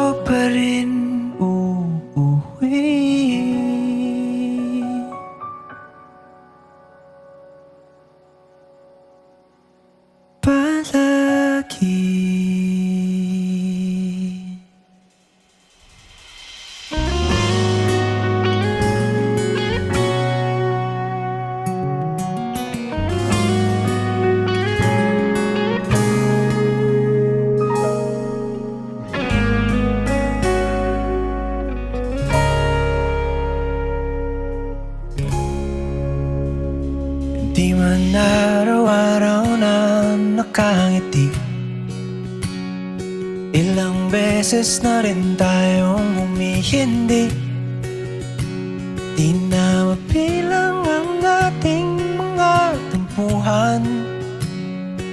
Dito pa rin uuwi. Palagi. Di man araw-araw na nakangiti, ilang beses na rin tayong humihindi. Di na mapilang ang ating mga tampuhan.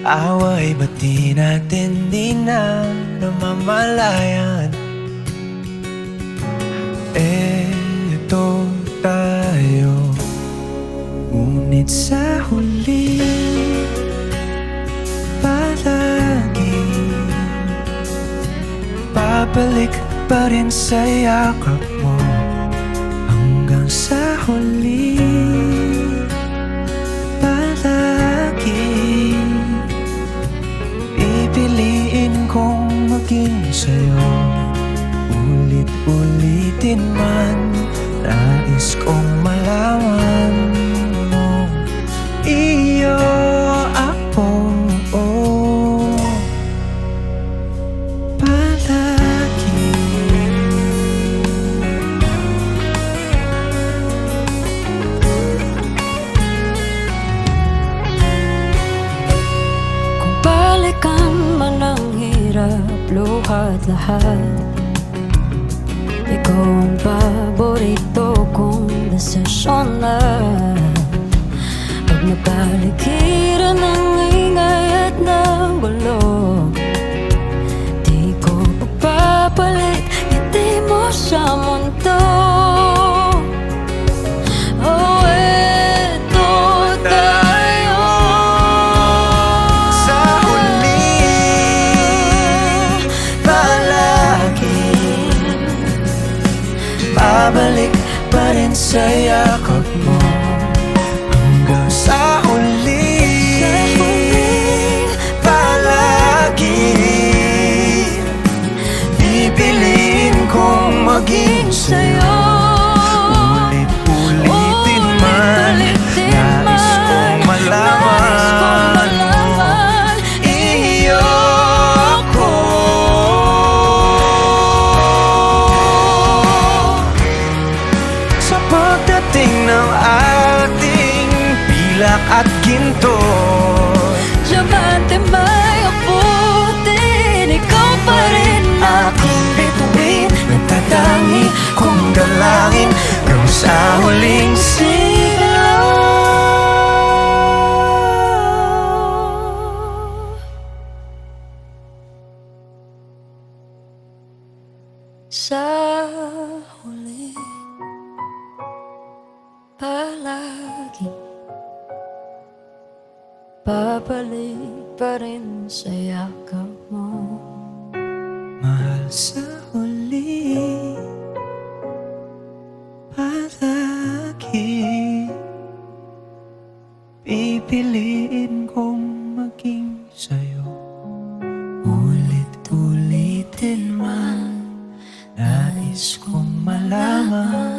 Away ba't di natin di na namamalayan? Eto tayo, ngunit sa huli palagi babalik pa rin sa yakap mo. Hanggang sa huli palagi pipiliin kong maging sa'yo. Ulit-ulitin man, nais kong malaman mo, iyo ako, palagi. Kung balikan man ang hirap, luhat lahat, ikaw ang paborito kong desisyon na. Pag napaligiran ng ingay at ng gulo, di ko papapalit ngiti mo sa mundo. Oh, eto tayo Sa huli palagi babalik pa rin sa yakap mo. Hanggang sa huli palagi pipiliin kong maging sa'yo. Ulit-ulitin man, nais kong malaman mo, iyo ako. Sa pagdating ng ating pilak at ginto, Diamante may abutin, ikaw pa rin aking bituin, nagtatangi kong dalangin hanggang sa huling sigaw. sa huli palagi babalik pa rin sa yakap mo. Mahal, sa huli palagi pipiliin kong maging sa'yo. Ulit-ulitin man, nais kong malaman